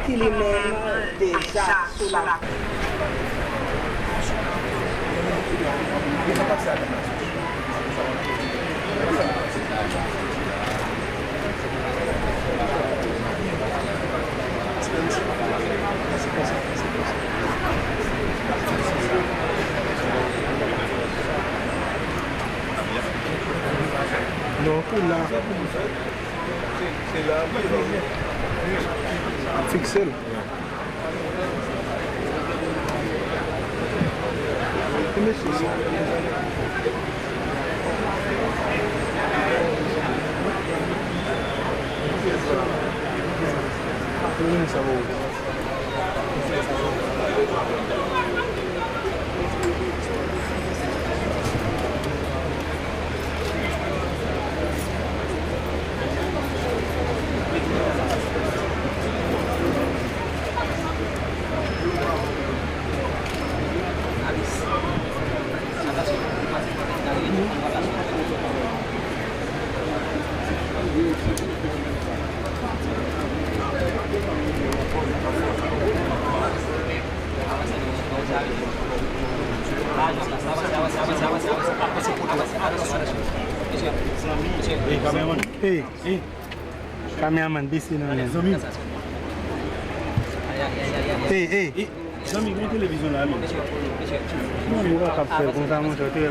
Qu'il est même déjà sous la... Non, pour là. C'est là. Fixer. Hey, cameraman, busy now. Hey. Zami, quelle télévision là? Non, on va capter, on va montrer,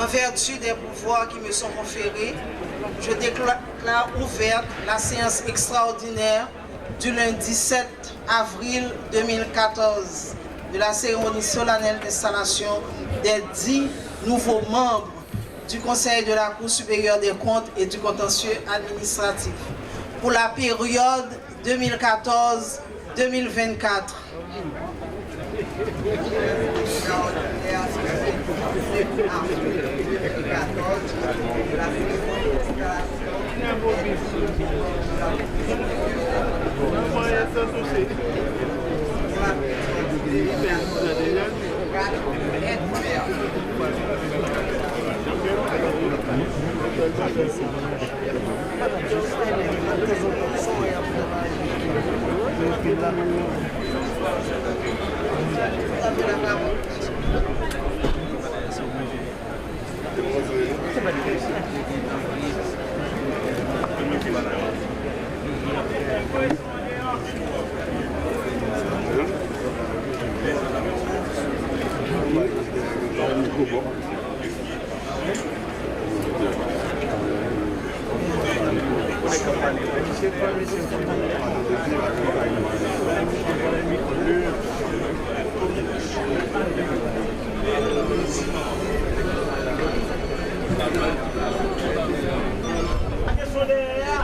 En vertu des pouvoirs qui me sont conférés, je déclare ouverte la séance extraordinaire du lundi 7 avril 2014 de la cérémonie solennelle d'installation des 10 nouveaux membres du Conseil de la Cour supérieure des comptes et du contentieux administratif pour la période 2014-2024.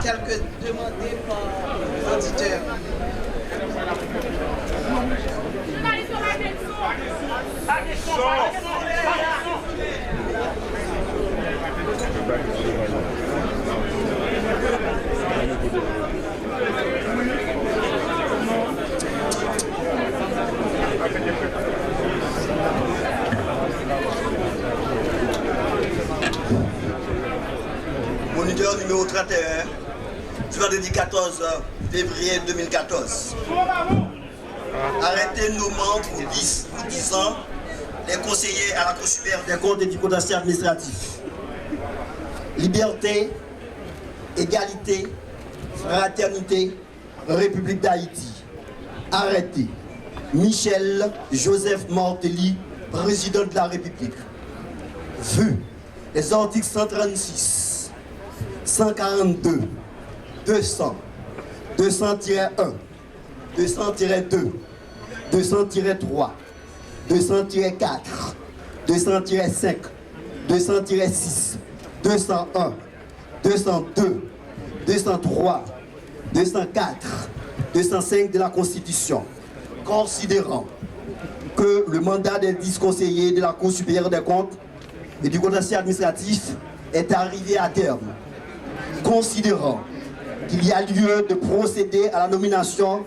Tel que demandé par l'auditeur. Moniteur numéro 31, du vendredi 14 février 2014. Arrêtez nos membres pour 10 ans, les conseillers à la Cour supérieure des comptes et du contentieux administratif. Liberté, égalité, fraternité, République d'Haïti. Arrêtez Michel Joseph Martelly, président de la République. Vu les articles 136, 142, 200, 200-1, 200-2, 200-3, 200-4, 200-5, 200-6, 201, 202, 203, 204, 205 de la Constitution, considérant que le mandat des 10 conseillers de la Cour supérieure des comptes et du contentieux administratif est arrivé à terme, considérant qu'il y a lieu de procéder à la nomination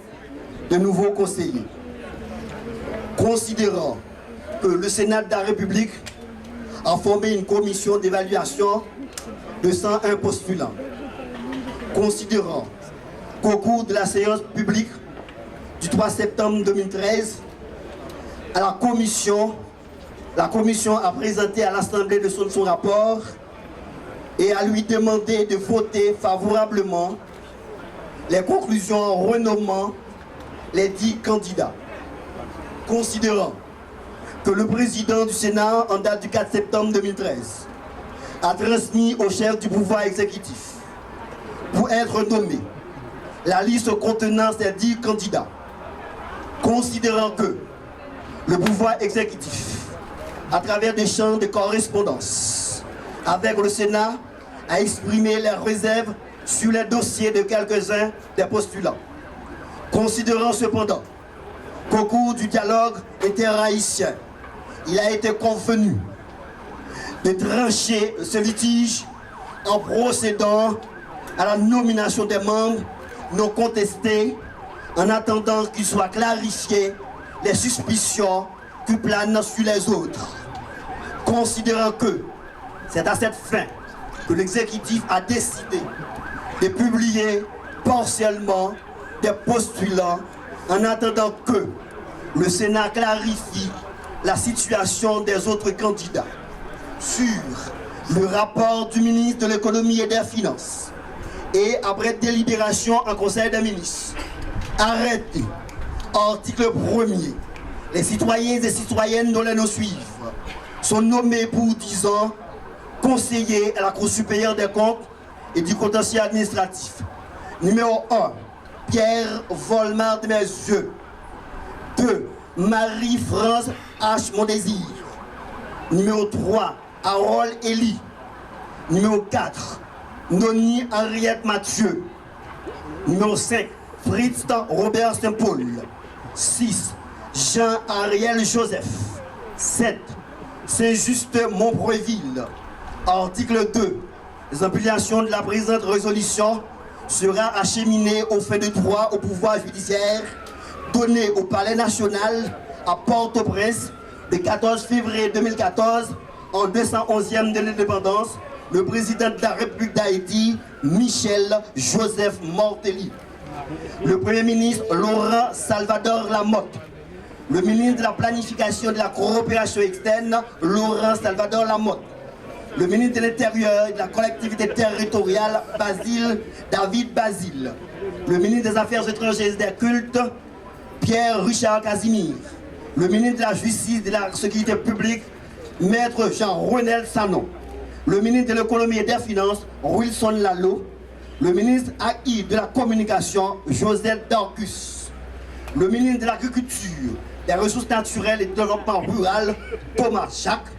de nouveaux conseillers, considérant que le Sénat de la République a formé une commission d'évaluation de 101 postulants, considérant qu'au cours de la séance publique du 3 septembre 2013, à la commission a présenté à l'Assemblée de son rapport et a lui demandé de voter favorablement les conclusions renommant les 10 candidats, considérant que le président du Sénat, en date du 4 septembre 2013, a transmis au chef du pouvoir exécutif pour être nommé la liste contenant ces 10 candidats, considérant que le pouvoir exécutif, à travers des champs de correspondance avec le Sénat, a exprimé les réserves sur les dossiers de quelques-uns des postulants, considérant cependant qu'au cours du dialogue interhaïtien, il a été convenu de trancher ce litige en procédant à la nomination des membres non contestés en attendant qu'il soit clarifié les suspicions qui planent sur les autres, considérant que c'est à cette fin que l'exécutif a décidé de publier partiellement des postulants en attendant que le Sénat clarifie la situation des autres candidats sur le rapport du ministre de l'économie et des finances et après délibération en conseil des ministres. Arrêté. Article 1er. Les citoyens et citoyennes dont les noms suivent sont nommés pour 10 ans conseillers à la Cour supérieure des comptes et du contentieux administratif. Numéro 1, Pierre Volmar de Messieurs. 2, Marie-France H. Mondésir. Numéro 3, Harold Elie. Numéro 4, Noni Henriette Mathieu. Numéro 5, Fritz Robert Saint-Paul. 6, Jean-Ariel Joseph. 7, Saint-Just Montbreville. Article 2. Les applications de la présente résolution sera acheminée au fin de droit au pouvoir judiciaire donné au Palais national à Port-au-Prince le 14 février 2014 en 211e de l'indépendance, le président de la République d'Haïti, Michel Joseph Mortelli, le Premier ministre Laurent Salvador Lamotte, le ministre de la Planification et de la Coopération externe, Laurent Salvador Lamotte, le ministre de l'Intérieur et de la Collectivité territoriale, David Basile, le ministre des Affaires étrangères et des Cultes, Pierre Richard Casimir, le ministre de la Justice et de la Sécurité publique, Maître Jean-Renel Sanon, le ministre de l'Économie et des Finances, Wilson Lalo, le ministre AI de la Communication, Joseph Darcus, le ministre de l'Agriculture, des Ressources naturelles et du Développement rural, Thomas Jacques,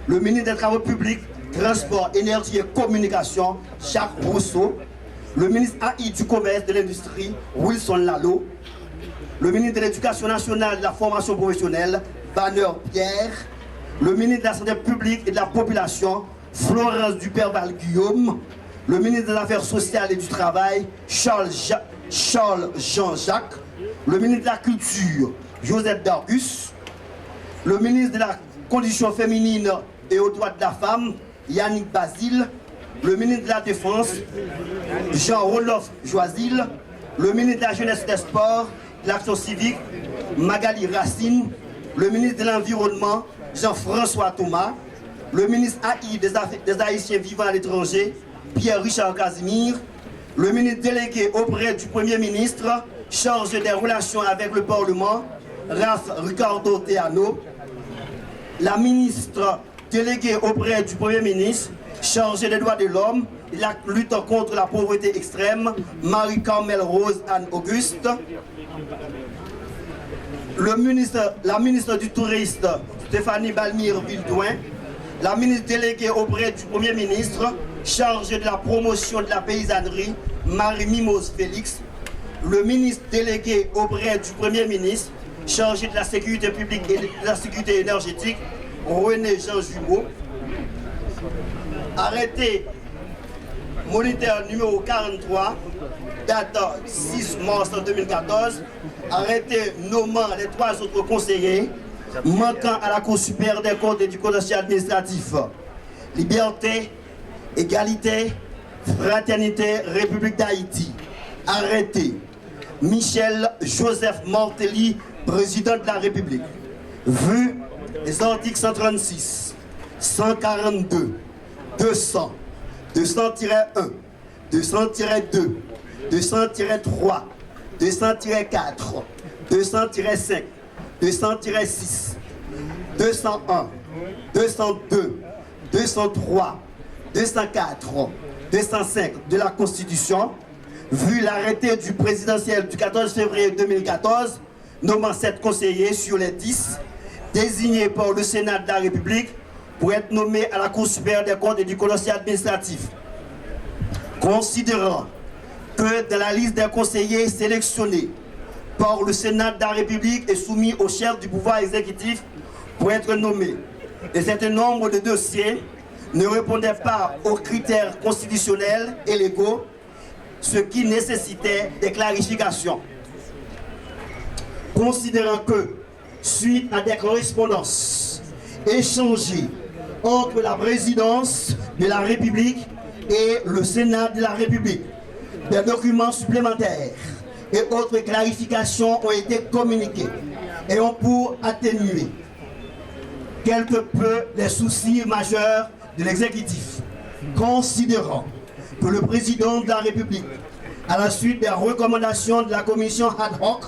le ministre des Travaux publics, Transport, Énergie et Communication, Jacques Rousseau, le ministre AI du Commerce et de l'Industrie, Wilson Lalo, le ministre de l'Éducation nationale et de la formation professionnelle, Banner Pierre, le ministre de la Santé publique et de la Population, Florence Duperval-Guillaume, le ministre des Affaires sociales et du Travail, Charles Jean-Jacques, le ministre de la Culture, Joseph Dargus, le ministre de la Condition féminine et aux droits de la femme, Yannick Basile, le ministre de la Défense, Jean-Rolof Joisil, le ministre de la Jeunesse et des Sports, de l'Action civique, Magali Racine, le ministre de l'Environnement, Jean-François Thomas, le ministre AI des Haïtiens vivant à l'étranger, Pierre Richard Casimir, le ministre délégué auprès du Premier ministre, chargé des relations avec le Parlement, Raph Ricardo Teano, la ministre déléguée auprès du Premier ministre, chargée des droits de l'homme et la lutte contre la pauvreté extrême, Marie-Carmel Rose Anne-Auguste, la ministre du Tourisme, Stéphanie Balmire Vildouin, la ministre déléguée auprès du Premier ministre, chargée de la promotion de la paysannerie, Marie-Mimose Félix, le ministre délégué auprès du Premier ministre, chargé de la sécurité publique et de la sécurité énergétique, René Jean Jumeau. Arrêté moniteur numéro 43, date 6 mars 2014, arrêté nommant les 3 autres conseillers manquant à la Cour supérieure des comptes et du contentieux administratif. Liberté, égalité, fraternité, République d'Haïti. Arrêté Michel Joseph Martelly, président de la République. Vu les articles 136, 142, 200, 200-1, 200-2, 200-3, 200-4, 200-5, 200-6, 201, 202, 203, 204, 205 de la Constitution, vu l'arrêté du présidentiel du 14 février 2014, nommant 7 conseillers sur les 10 désignés par le Sénat de la République pour être nommés à la Cour supérieure des comptes et du contentieux administratif. Considérant que dans la liste des conseillers sélectionnés par le Sénat de la République et soumis au chef du pouvoir exécutif pour être nommés, un certain nombre de dossiers ne répondaient pas aux critères constitutionnels et légaux, ce qui nécessitait des clarifications. Considérant que, suite à des correspondances échangées entre la présidence de la République et le Sénat de la République, des documents supplémentaires et autres clarifications ont été communiqués et ont pour atténuer quelque peu les soucis majeurs de l'exécutif, considérant que le président de la République, à la suite des recommandations de la commission ad hoc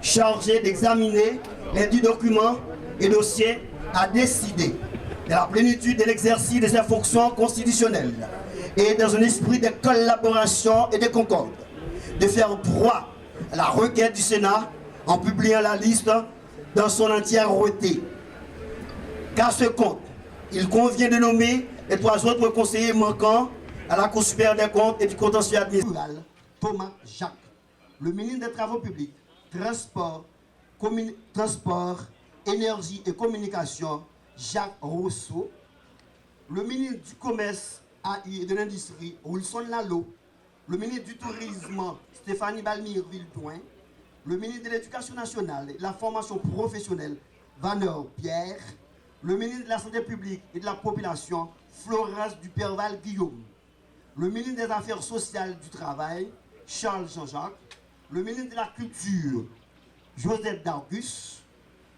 chargée d'examiner les 10 documents et dossiers, a décidé de la plénitude de l'exercice de ses fonctions constitutionnelles et dans un esprit de collaboration et de concorde, de faire droit à la requête du Sénat en publiant la liste dans son entièreté. Qu'à ce compte, il convient de nommer les 3 autres conseillers manquants à la Cour supérieure des comptes et du contentieux administratif. Thomas Jacques, le ministre des Travaux publics, Transport, Énergie et Communication, Jacques Rousseau, le ministre du Commerce, AI et de l'Industrie, Wilson Lalo, le ministre du Tourisme, Stéphanie Balmire-Vildouin, le ministre de l'Éducation nationale et de la formation professionnelle, Vanner Pierre, le ministre de la Santé publique et de la Population, Florence Duperval-Guillaume, le ministre des Affaires sociales du Travail, Charles Jean-Jacques, le ministre de la Culture, Josette Dargus,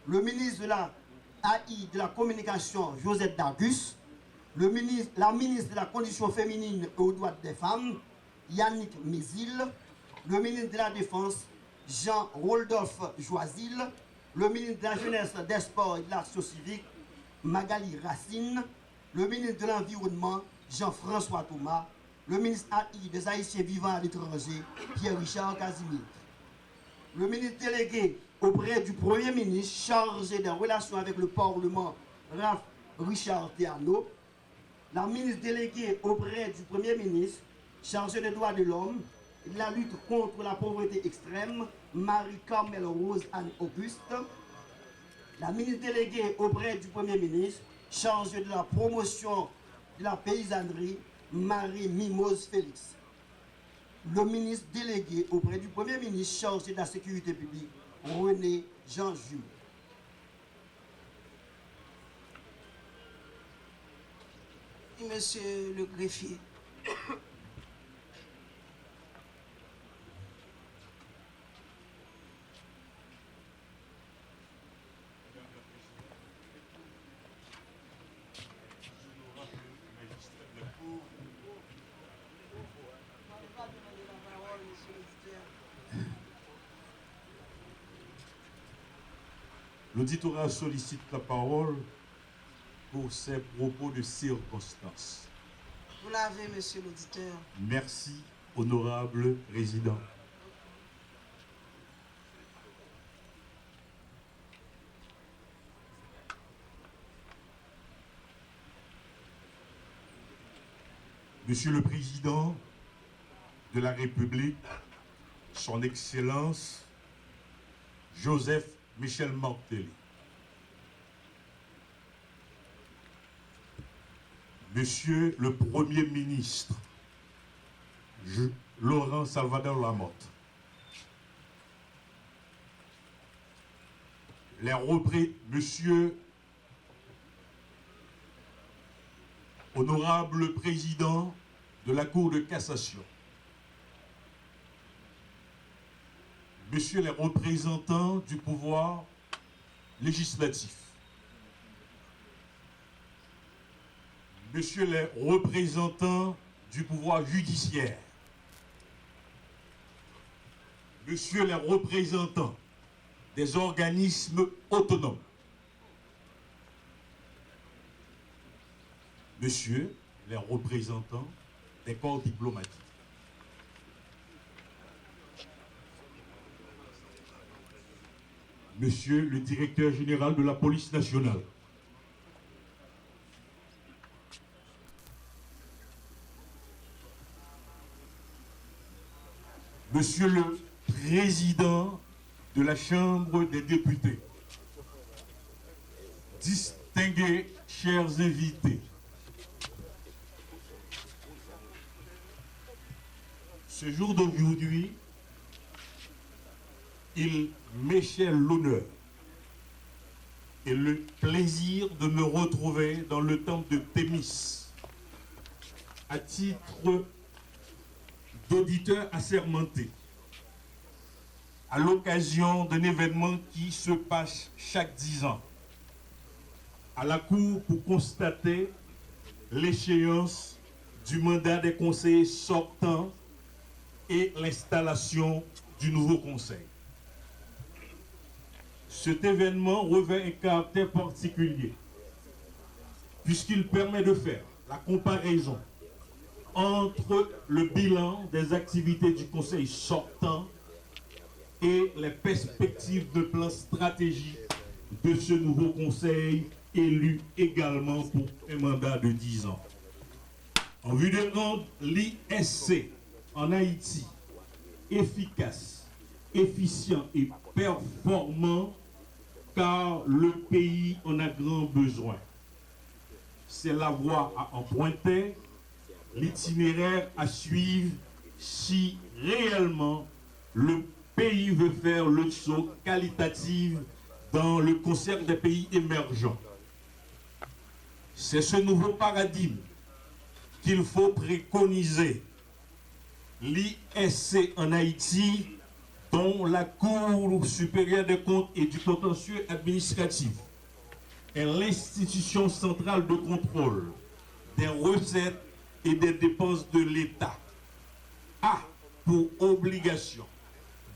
le ministre de la AI de la Communication, Josette Dargus, la ministre de la Condition féminine et aux droits des femmes, Yannick Mézil, le ministre de la Défense, Jean-Rodolphe Joisil, le ministre de la Jeunesse, des Sports et de l'Action civique, Magali Racine, le ministre de l'Environnement, Jean-François Thomas, le ministre AI des Haïtiens vivant à l'étranger, Pierre-Richard Casimir, le ministre délégué auprès du Premier ministre chargé des relations avec le Parlement, Raph Richard Théano, la ministre déléguée auprès du Premier ministre chargée des droits de l'homme et de la lutte contre la pauvreté extrême, Marie-Carmel Rose-Anne Auguste, la ministre déléguée auprès du Premier ministre chargée de la promotion de la paysannerie, Marie-Mimose Félix, le ministre délégué auprès du Premier ministre chargé de la sécurité publique, René Jean Jumeau. Monsieur le greffier. L'auditorat sollicite la parole pour ses propos de circonstance. Vous l'avez, monsieur l'auditeur. Merci, honorable président. Monsieur le Président de la République, Son Excellence Joseph Michel Martelly, Monsieur le Premier ministre Laurent Salvador Lamotte, Monsieur Honorable Président de la Cour de cassation, Messieurs les représentants du pouvoir législatif, Messieurs les représentants du pouvoir judiciaire, Messieurs les représentants des organismes autonomes, Messieurs les représentants des corps diplomatiques, Monsieur le directeur général de la police nationale, Monsieur le président de la Chambre des députés, distingués chers invités, ce jour d'aujourd'hui, il m'échait l'honneur et le plaisir de me retrouver dans le temple de Thémis à titre d'auditeur assermenté à l'occasion d'un événement qui se passe chaque 10 ans à la Cour pour constater l'échéance du mandat des conseillers sortants et l'installation du nouveau conseil. Cet événement revêt un caractère particulier puisqu'il permet de faire la comparaison entre le bilan des activités du conseil sortant et les perspectives de plan stratégique de ce nouveau conseil élu également pour un mandat de 10 ans. En vue de rendre l'ISC en Haïti efficace, efficient et performant, car le pays en a grand besoin. C'est la voie à emprunter, l'itinéraire à suivre si réellement le pays veut faire le saut qualitatif dans le concert des pays émergents. C'est ce nouveau paradigme qu'il faut préconiser. L'ISC en Haïti, dont la Cour supérieure des comptes et du contentieux administratif est l'institution centrale de contrôle des recettes et des dépenses de l'État, a pour obligation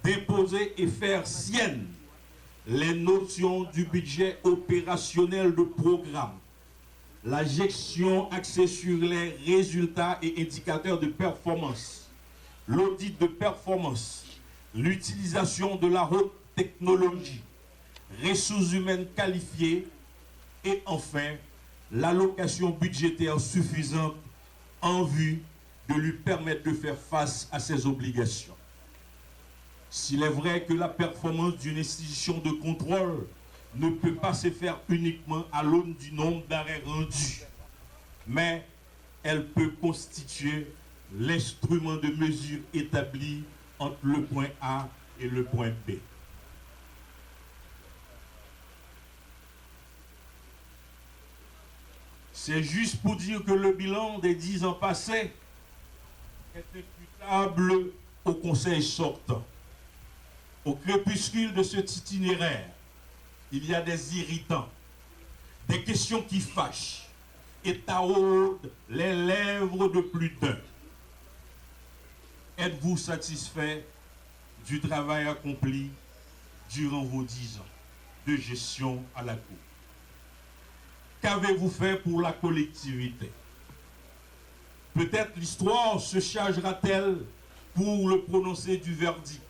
d'imposer et faire sienne les notions du budget opérationnel de programme, la gestion axée sur les résultats et indicateurs de performance, l'audit de performance, l'utilisation de la haute technologie, ressources humaines qualifiées et enfin l'allocation budgétaire suffisante en vue de lui permettre de faire face à ses obligations. S'il est vrai que la performance d'une institution de contrôle ne peut pas se faire uniquement à l'aune du nombre d'arrêts rendus, mais elle peut constituer l'instrument de mesure établi entre le point A et le point B. C'est juste pour dire que le bilan des 10 ans passés est imputable au Conseil sortant. Au crépuscule de cet itinéraire, il y a des irritants, des questions qui fâchent et taraudent les lèvres de plus d'un. Êtes-vous satisfait du travail accompli durant vos 10 ans de gestion à la Cour? Qu'avez-vous fait pour la collectivité? Peut-être l'histoire se chargera-t-elle pour le prononcer du verdict,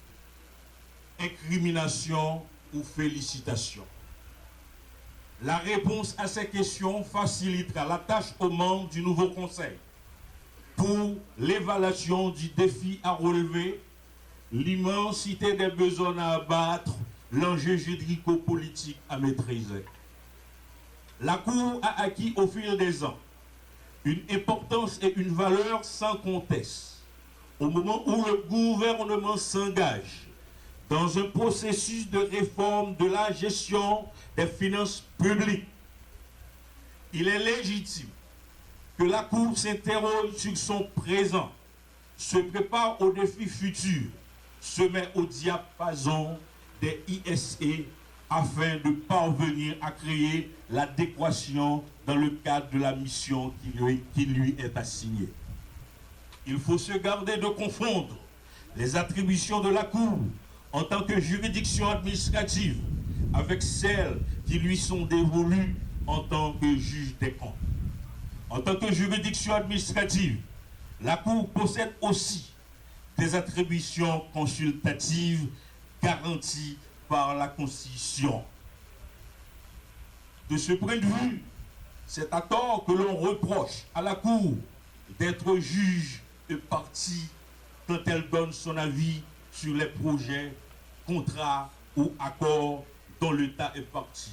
incrimination ou félicitation. La réponse à ces questions facilitera la tâche aux membres du nouveau conseil pour l'évaluation du défi à relever l'immensité des besoins à abattre, l'enjeu juridico-politique à maîtriser. La Cour a acquis au fil des ans une importance et une valeur sans conteste au moment où le gouvernement s'engage dans un processus de réforme de la gestion des finances publiques. Il est légitime que la Cour s'interroge sur son présent, se prépare aux défis futurs, se met au diapason des ISE afin de parvenir à créer l'adéquation dans le cadre de la mission qui lui est assignée. Il faut se garder de confondre les attributions de la Cour en tant que juridiction administrative avec celles qui lui sont dévolues en tant que juge des comptes. En tant que juridiction administrative, la Cour possède aussi des attributions consultatives garanties par la Constitution. De ce point de vue, c'est à tort que l'on reproche à la Cour d'être juge et partie quand elle donne son avis sur les projets, contrats ou accords dont l'État est partie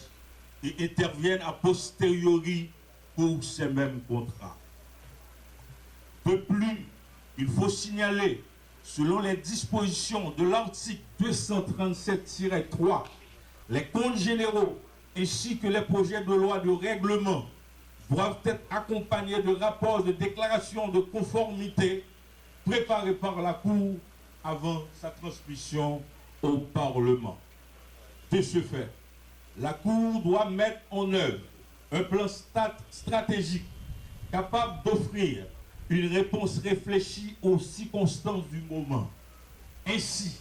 et interviennent a posteriori pour ces mêmes contrats. De plus, il faut signaler, selon les dispositions de l'article 237-3, les comptes généraux ainsi que les projets de loi de règlement doivent être accompagnés de rapports de déclaration de conformité préparés par la Cour avant sa transmission au Parlement. De ce fait, la Cour doit mettre en œuvre un plan stratégique capable d'offrir une réponse réfléchie aux circonstances du moment. Ainsi,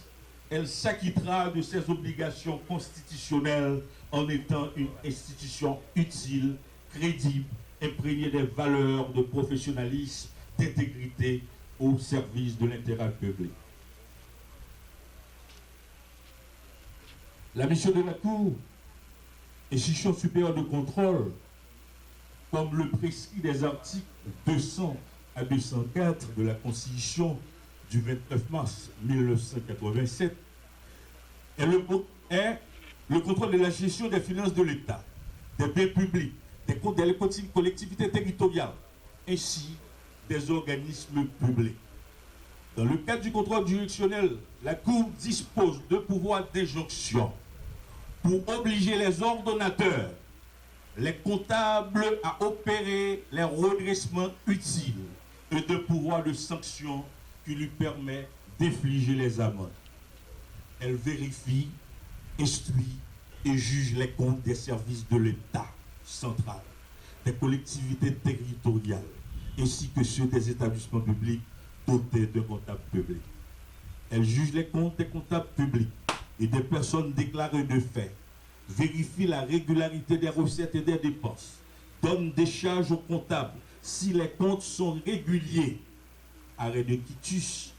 elle s'acquittera de ses obligations constitutionnelles en étant une institution utile, crédible, imprégnée des valeurs de professionnalisme, d'intégrité au service de l'intérêt public. La mission de la Cour, institution supérieure de contrôle, comme le prescrit des articles 200 à 204 de la Constitution du 29 mars 1987, est le contrôle de la gestion des finances de l'État, des biens publics, des collectivités territoriales, ainsi des organismes publics. Dans le cadre du contrôle juridictionnel, la Cour dispose de pouvoirs d'injonction pour obliger les ordonnateurs, les comptables à opérer les redressements utiles et de pouvoirs de sanction qui lui permet d'infliger les amendes. Elle vérifie, instruit et juge les comptes des services de l'État central, des collectivités territoriales, ainsi que ceux des établissements publics dotés de comptables publics. Elle juge les comptes des comptables publics et des personnes déclarées de fait, vérifie la régularité des recettes et des dépenses, donne des charges aux comptables si les comptes sont réguliers, arrêt de quitus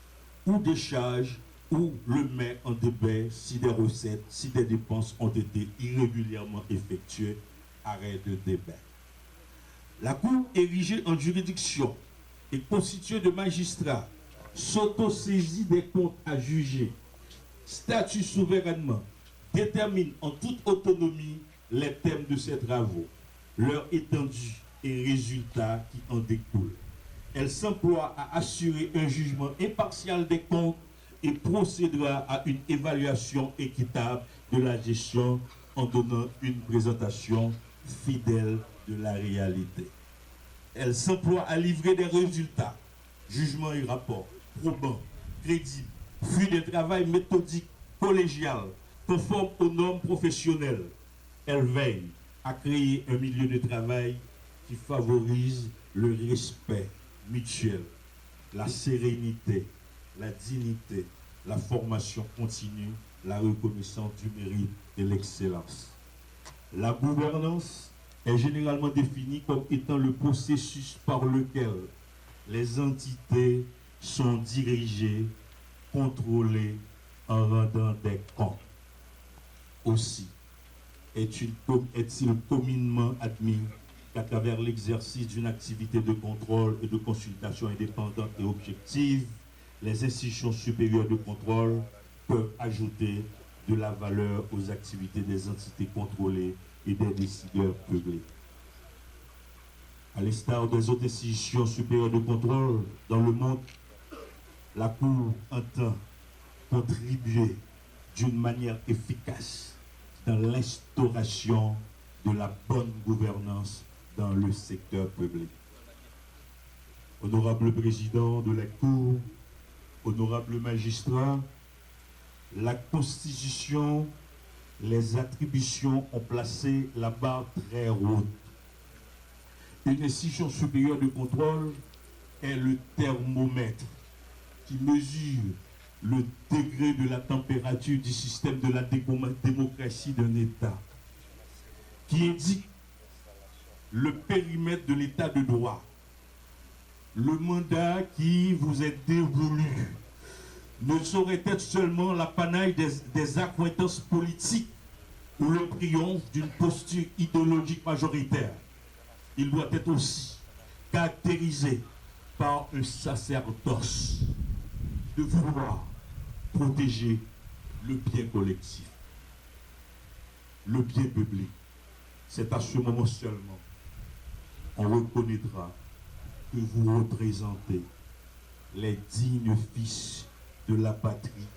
ou des charges, ou le met en débet si des recettes, si des dépenses ont été irrégulièrement effectuées, arrêt de débet. La Cour, érigée en juridiction et constituée de magistrats, s'autosaisit des comptes à juger, statue souverainement, détermine en toute autonomie les thèmes de ses travaux, leur étendue et résultats qui en découlent. Elle s'emploie à assurer un jugement impartial des comptes et procédera à une évaluation équitable de la gestion en donnant une présentation fidèle de la réalité. Elle s'emploie à livrer des résultats, jugements et rapports, probants, crédibles, fruits d'un travail méthodique, collégial, conforme aux normes professionnelles. Elle veille à créer un milieu de travail qui favorise le respect mutuel, la sérénité, la dignité, la formation continue, la reconnaissance du mérite et l'excellence. La gouvernance est généralement définie comme étant le processus par lequel les entités sont dirigées, contrôlées en rendant des comptes. Aussi, est-il communément admis qu'à travers l'exercice d'une activité de contrôle et de consultation indépendante et objective, les institutions supérieures de contrôle peuvent ajouter de la valeur aux activités des entités contrôlées et des décideurs publics. À l'instar des autres institutions supérieures de contrôle dans le monde, la Cour entend contribuer d'une manière efficace dans l'instauration de la bonne gouvernance dans le secteur public. Honorable président de la Cour, honorable magistrat, la Constitution, les attributions ont placé la barre très haute. Une institution supérieure de contrôle est le thermomètre qui mesure le degré de la température du système de la démocratie d'un État, qui indique le périmètre de l'État de droit, le mandat qui vous est dévolu ne saurait être seulement l'apanage des accointances politiques ou le triomphe d'une posture idéologique majoritaire. Il doit être aussi caractérisé par un sacerdoce de vouloir protéger le bien collectif, le bien public. C'est à ce moment seulement on reconnaîtra que vous représentez les dignes fils de la patrie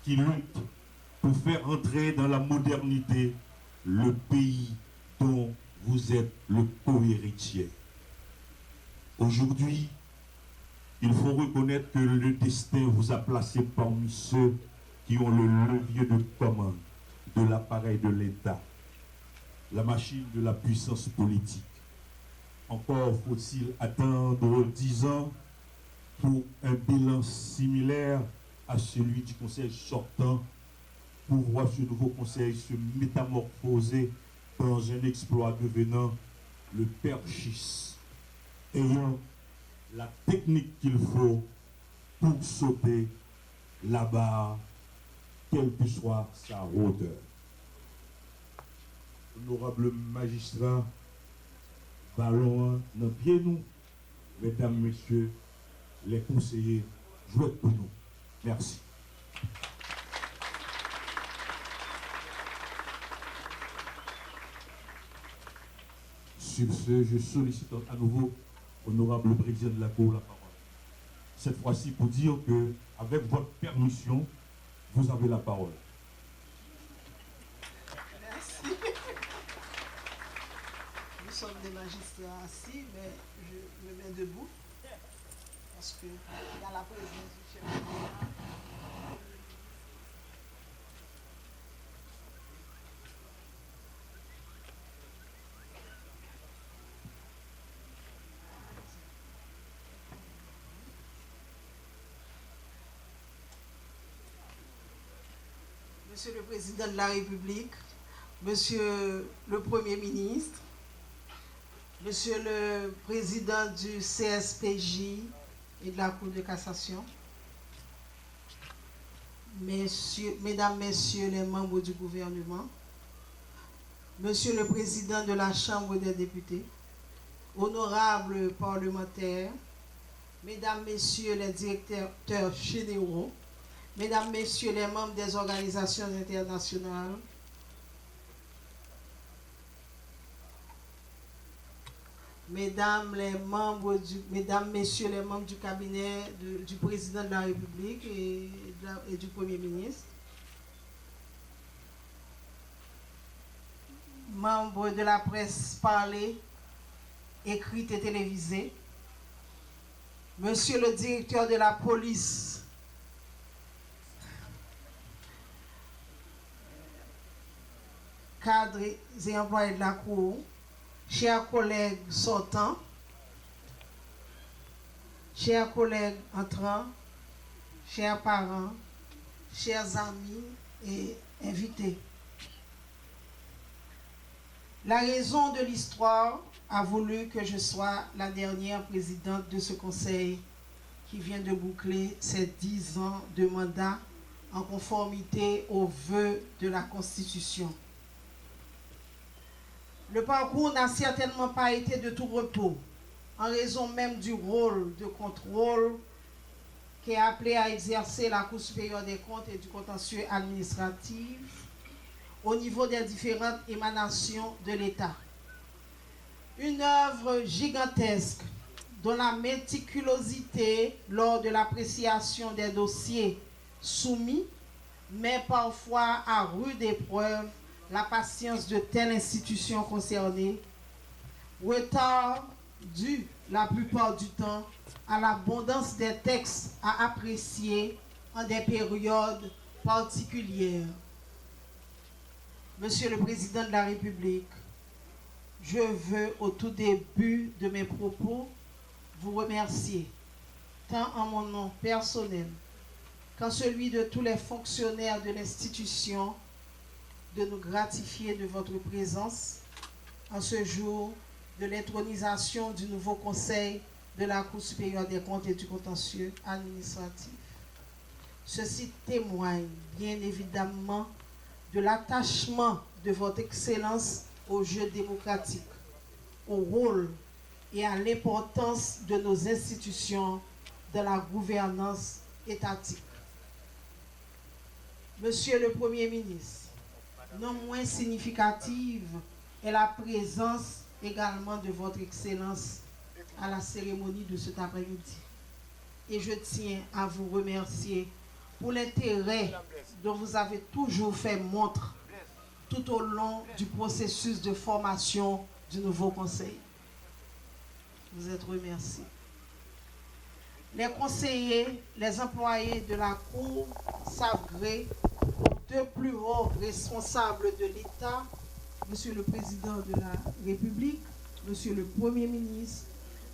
qui luttent pour faire entrer dans la modernité le pays dont vous êtes le co-héritier. Aujourd'hui, il faut reconnaître que le destin vous a placé parmi ceux qui ont le levier de commande de l'appareil de l'État, la machine de la puissance politique. Encore faut-il attendre 10 ans pour un bilan similaire à celui du Conseil sortant, pour voir ce nouveau Conseil se métamorphoser dans un exploit devenant le perchis, ayant la technique qu'il faut pour sauter la barre, quelle que soit sa hauteur. Honorable magistrat, ballon dans pied nous, mesdames, messieurs, les conseillers, jouez pour nous. Merci. Sur ce, je sollicite à nouveau, honorable président de la Cour, la parole. Cette fois-ci pour dire que, avec votre permission, vous avez la parole. Merci. Nous sommes des magistrats assis, mais je me mets debout parce qu'il y a la présence du chef de l'État. Monsieur le Président de la République, Monsieur le Premier ministre, Monsieur le Président du CSPJ et de la Cour de cassation, Mesdames, Messieurs les membres du gouvernement, Monsieur le Président de la Chambre des députés, honorables parlementaires, Mesdames, Messieurs les directeurs généraux, Mesdames, Messieurs les membres des organisations internationales, Mesdames, Messieurs les membres du cabinet du Président de la République et du Premier ministre, membres de la presse parlée, écrite et télévisée, Monsieur le directeur de la police, cadres et employés de la Cour, chers collègues sortants, chers collègues entrants, chers parents, chers amis et invités. La raison de l'histoire a voulu que je sois la dernière présidente de ce conseil qui vient de boucler ses 10 ans de mandat en conformité aux vœux de la Constitution. Le parcours n'a certainement pas été de tout repos, en raison même du rôle de contrôle qui est appelée à exercer la Cour supérieure des comptes et du contentieux administratif au niveau des différentes émanations de l'État. Une œuvre gigantesque dont la méticulosité lors de l'appréciation des dossiers soumis met parfois à rude épreuve la patience de telle institution concernée, retard dû la plupart du temps à l'abondance des textes à apprécier en des périodes particulières. Monsieur le Président de la République, je veux au tout début de mes propos vous remercier, tant en mon nom personnel qu'en celui de tous les fonctionnaires de l'institution, de nous gratifier de votre présence en ce jour de l'intronisation du nouveau Conseil de la Cour supérieure des comptes et du contentieux administratif. Ceci témoigne bien évidemment de l'attachement de votre Excellence au jeu démocratique, au rôle et à l'importance de nos institutions dans la gouvernance étatique. Monsieur le Premier ministre, non moins significative est la présence également de votre Excellence à la cérémonie de cet après-midi. Et je tiens à vous remercier pour l'intérêt dont vous avez toujours fait montre tout au long du processus de formation du nouveau Conseil. Vous êtes remerciés. Les conseillers, les employés de la Cour savent gré aux deux plus hauts responsables de l'État, Monsieur le Président de la République, Monsieur le Premier ministre,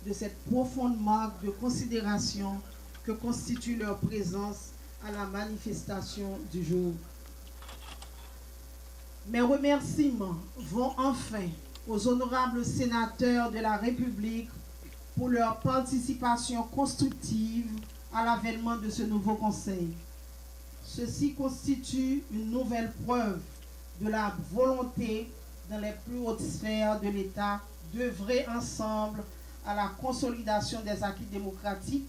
de cette profonde marque de considération que constitue leur présence à la manifestation du jour. Mes remerciements vont enfin aux honorables sénateurs de la République pour leur participation constructive à l'avènement de ce nouveau Conseil. Ceci constitue une nouvelle preuve de la volonté dans les plus hautes sphères de l'État d'œuvrer ensemble à la consolidation des acquis démocratiques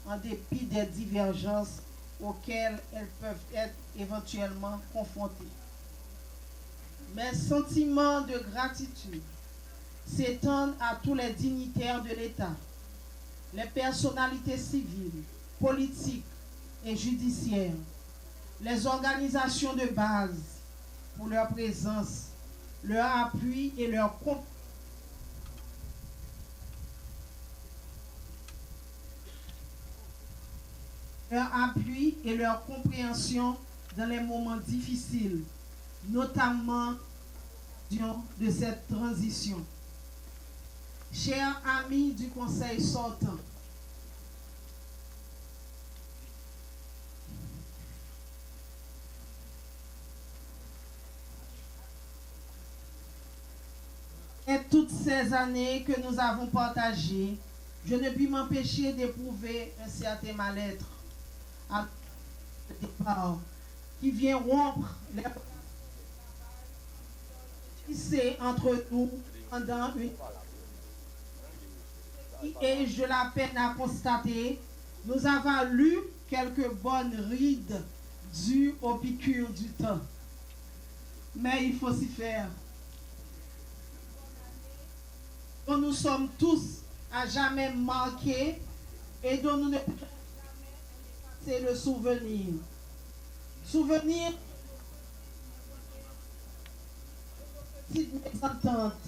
en dépit des divergences auxquelles elles peuvent être éventuellement confrontées. Mes sentiments de gratitude s'étendent à tous les dignitaires de l'État, les personnalités civiles, politiques et judiciaires, les organisations de base pour leur présence, leur appui et leur compréhension dans les moments difficiles, notamment de cette transition. Chers amis du Conseil sortant, et toutes ces années que nous avons partagées, je ne puis m'empêcher d'éprouver un certain mal-être à départ qui vient rompre les tissés entre nous pendant une. Et je la peine à constater, nous avons lu quelques bonnes rides dues aux piqûres du temps. Mais il faut s'y faire. Dont nous sommes tous à jamais marqués et dont nous ne pouvons jamais effacer le souvenir. Souvenir de petites mésententes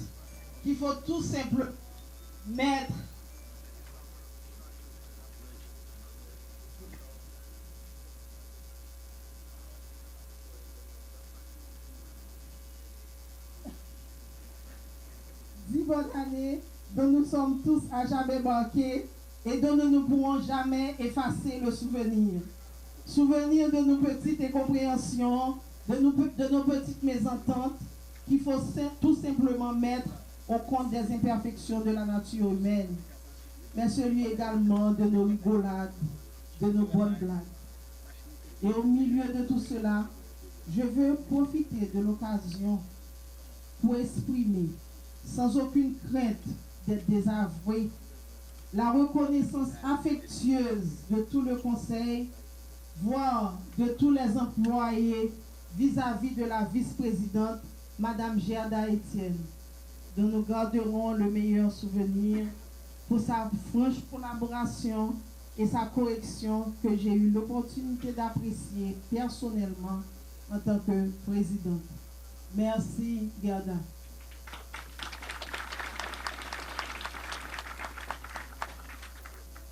qu'il faut tout simplement mettre bonne année dont nous sommes tous à jamais marqués et dont nous ne pourrons jamais effacer le souvenir. Souvenir de nos petites incompréhensions, de nos petites mésententes qu'il faut tout simplement mettre au compte des imperfections de la nature humaine, mais celui également de nos rigolades, de nos bonnes blagues. Et au milieu de tout cela, je veux profiter de l'occasion pour exprimer sans aucune crainte d'être désavoué, la reconnaissance affectueuse de tout le conseil, voire de tous les employés vis-à-vis de la vice-présidente, Madame Gerda Etienne, dont nous garderons le meilleur souvenir pour sa franche collaboration et sa correction que j'ai eu l'opportunité d'apprécier personnellement en tant que présidente. Merci, Gerda.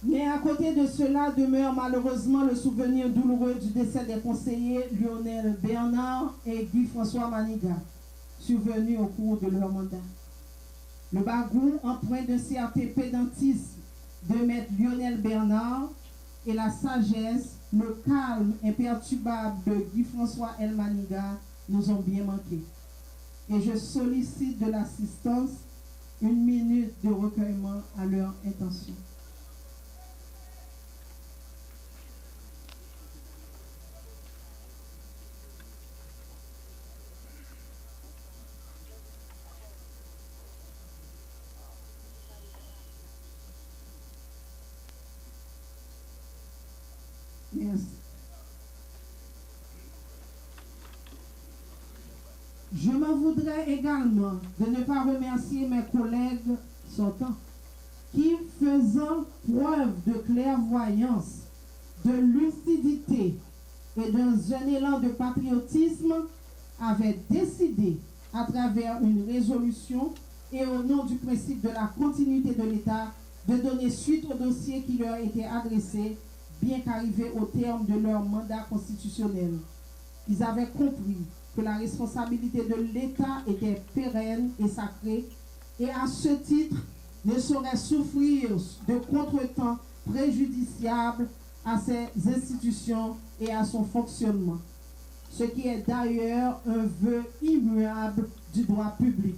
Mais à côté de cela demeure malheureusement le souvenir douloureux du décès des conseillers Lionel Bernard et Guy-François Maniga, survenus au cours de leur mandat. Le bagou empreint d'un certain pédantisme de maître Lionel Bernard et la sagesse, le calme imperturbable de Guy-François El Maniga nous ont bien manqué. Et je sollicite de l'assistance une minute de recueillement à leur intention. Merci. Je m'en voudrais également de ne pas remercier mes collègues sortants qui, faisant preuve de clairvoyance, de lucidité et d'un élan de patriotisme, avaient décidé, à travers une résolution et au nom du principe de la continuité de l'État, de donner suite au dossier qui leur était adressé, bien qu'arrivés au terme de leur mandat constitutionnel. Ils avaient compris que la responsabilité de l'État était pérenne et sacrée, et à ce titre ne saurait souffrir de contretemps préjudiciables à ses institutions et à son fonctionnement, ce qui est d'ailleurs un vœu immuable du droit public.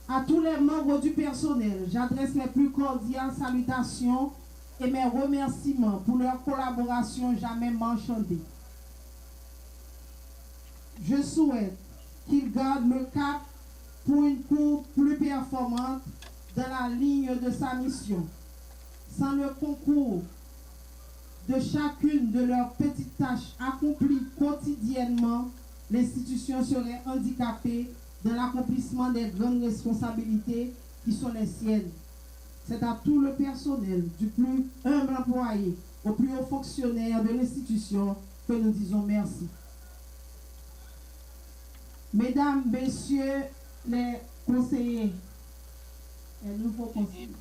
À tous les membres du personnel, j'adresse mes plus cordiales salutations et mes remerciements pour leur collaboration jamais marchandée. Je souhaite qu'ils gardent le cap pour une cour plus performante dans la ligne de sa mission. Sans le concours de chacune de leurs petites tâches accomplies quotidiennement, l'institution serait handicapée dans l'accomplissement des grandes responsabilités qui sont les siennes. C'est à tout le personnel, du plus humble employé au plus haut fonctionnaire de l'institution, que nous disons merci. Mesdames, Messieurs les conseillers et nouveaux conseillers,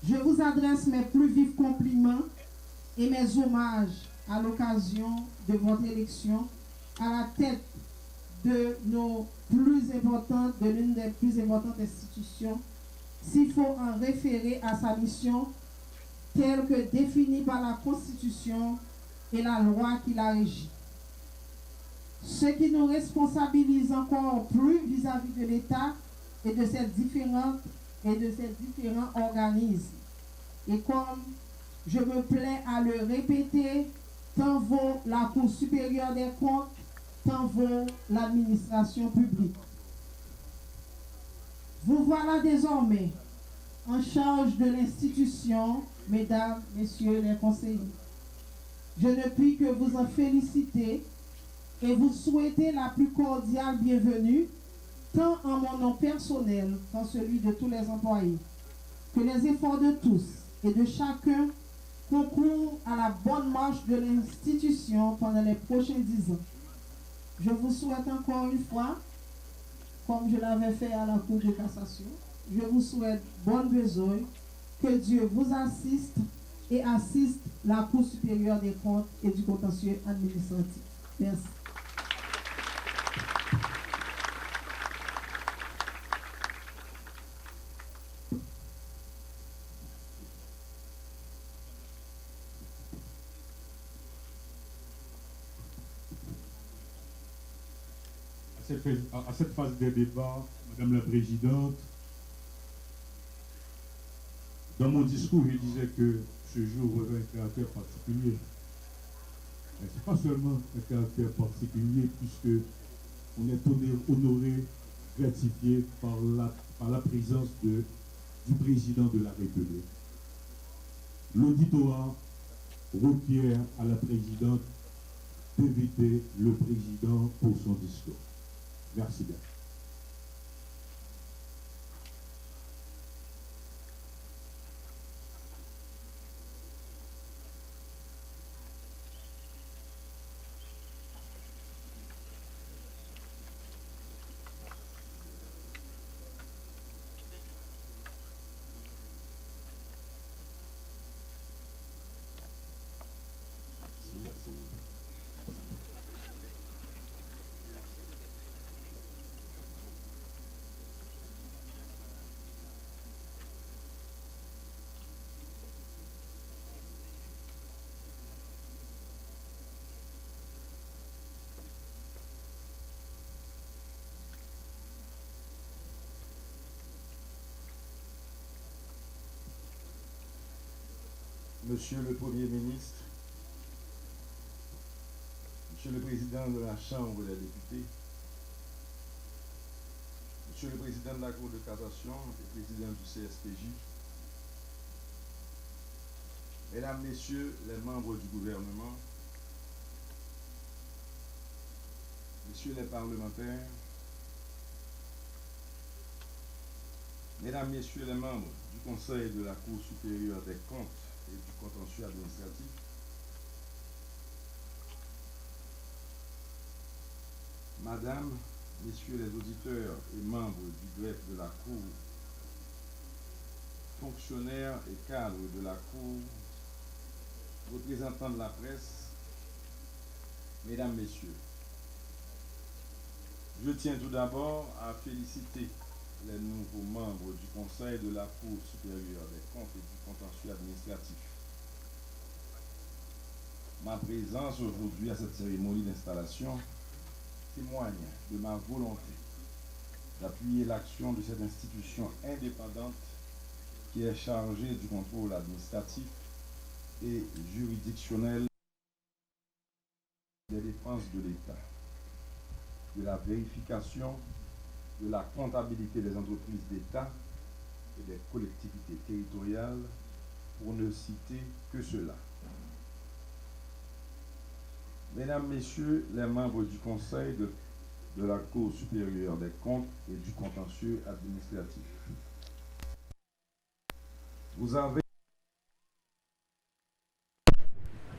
je vous adresse mes plus vifs compliments et mes hommages à l'occasion de votre élection à la tête de l'une des plus importantes institutions, s'il faut en référer à sa mission telle que définie par la Constitution et la loi qui la régit. Ce qui nous responsabilise encore plus vis-à-vis de l'État et de ses différents organismes. Et comme je me plais à le répéter, tant vaut la Cour supérieure des comptes, tant vaut l'administration publique. Vous voilà désormais en charge de l'institution, mesdames, messieurs les conseillers. Je ne puis que vous en féliciter et vous souhaiter la plus cordiale bienvenue, tant en mon nom personnel qu'en celui de tous les employés. Que les efforts de tous et de chacun concourent à la bonne marche de l'institution pendant les prochains 10 ans. Je vous souhaite encore une fois, comme je l'avais fait à la Cour de cassation, je vous souhaite bonne besogne, que Dieu vous assiste et assiste la Cour supérieure des comptes et du contentieux administratif. Merci. À cette phase des débats, Madame la Présidente, dans mon discours, je disais que ce jour revêt un caractère particulier. Mais ce n'est pas seulement un caractère particulier, puisque on est honoré, gratifié par la présence de du président de la République. L'auditorat requiert à la présidente d'inviter le président pour son discours. Merci bien. Monsieur le Premier ministre, Monsieur le Président de la Chambre des députés, Monsieur le Président de la Cour de cassation et Président du CSPJ, Mesdames, Messieurs les membres du gouvernement, Messieurs les parlementaires, Mesdames, Messieurs les membres du Conseil de la Cour supérieure des comptes et du contentieux administratif, Madame, Messieurs les auditeurs et membres du greffe de la Cour, fonctionnaires et cadres de la Cour, représentants de la presse, Mesdames, Messieurs, je tiens tout d'abord à féliciter les nouveaux membres du Conseil de la Cour supérieure des comptes et du contentieux administratif. Ma présence aujourd'hui à cette cérémonie d'installation témoigne de ma volonté d'appuyer l'action de cette institution indépendante qui est chargée du contrôle administratif et juridictionnel des dépenses de l'État, de la vérification de la comptabilité des entreprises d'État et des collectivités territoriales, pour ne citer que cela. Mesdames, Messieurs les membres du Conseil de la Cour supérieure des comptes et du contentieux administratif, vous avez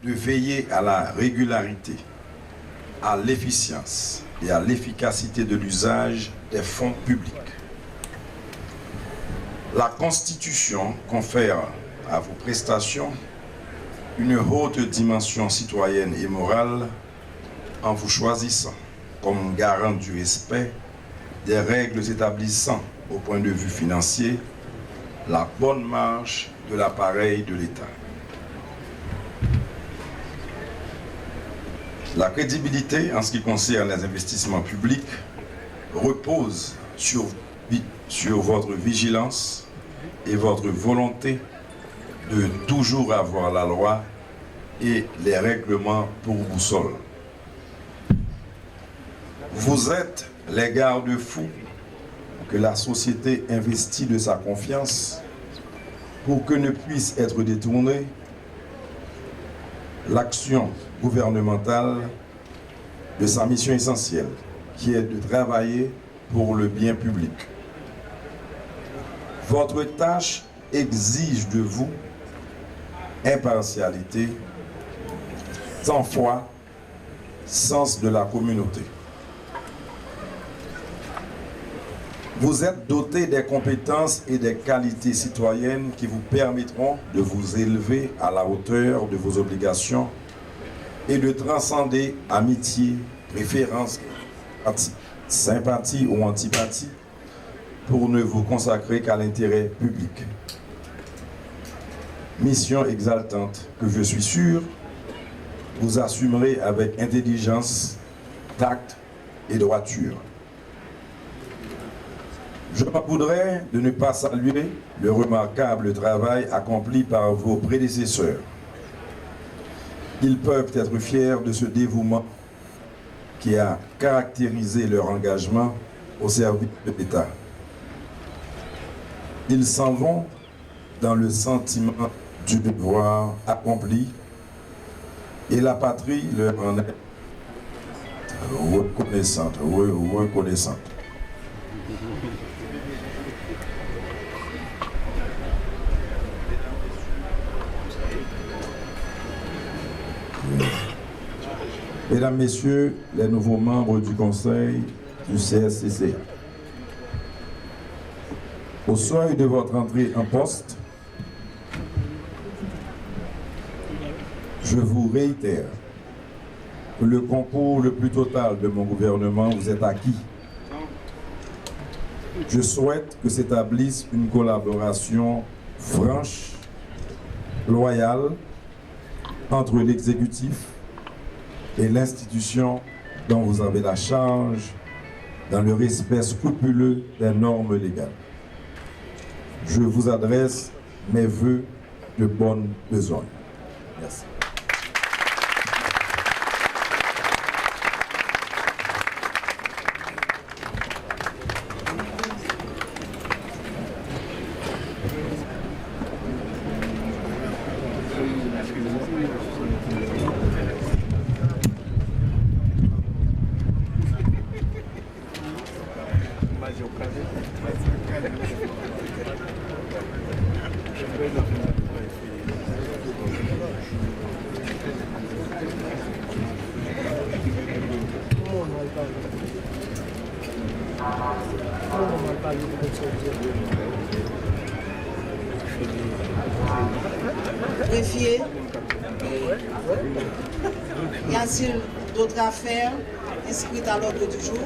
de veiller à la régularité, à l'efficience et à l'efficacité de l'usage des fonds publics. La Constitution confère à vos prestations une haute dimension citoyenne et morale en vous choisissant comme garant du respect des règles établissant, au point de vue financier, la bonne marche de l'appareil de l'État. La crédibilité en ce qui concerne les investissements publics repose sur votre vigilance et votre volonté de toujours avoir la loi et les règlements pour boussole. Vous êtes les garde-fous que la société investit de sa confiance pour que ne puisse être détournée l'action gouvernementale de sa mission essentielle, qui est de travailler pour le bien public. Votre tâche exige de vous impartialité, sang-froid, sens de la communauté. Vous êtes doté des compétences et des qualités citoyennes qui vous permettront de vous élever à la hauteur de vos obligations et de transcender amitié, préférence, sympathie ou antipathie pour ne vous consacrer qu'à l'intérêt public. Mission exaltante que je suis sûr vous assumerez avec intelligence, tact et droiture. Je m'en voudrais de ne pas saluer le remarquable travail accompli par vos prédécesseurs. Ils peuvent être fiers de ce dévouement qui a caractérisé leur engagement au service de l'État. Ils s'en vont dans le sentiment du devoir accompli et la patrie leur en est reconnaissante. Mesdames, Messieurs, les nouveaux membres du Conseil du CSCCA, au seuil de votre entrée en poste, je vous réitère que le concours le plus total de mon gouvernement vous est acquis. Je souhaite que s'établisse une collaboration franche, loyale, entre l'exécutif et l'institution dont vous avez la charge dans le respect scrupuleux des normes légales. Je vous adresse mes vœux de bonne besogne. Merci. Greffier, y a-t-il d'autres affaires inscrites à l'ordre du jour?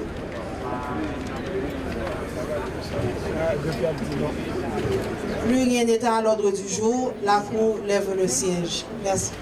Plus rien n'est à l'ordre du jour, la Cour lève le siège. Merci.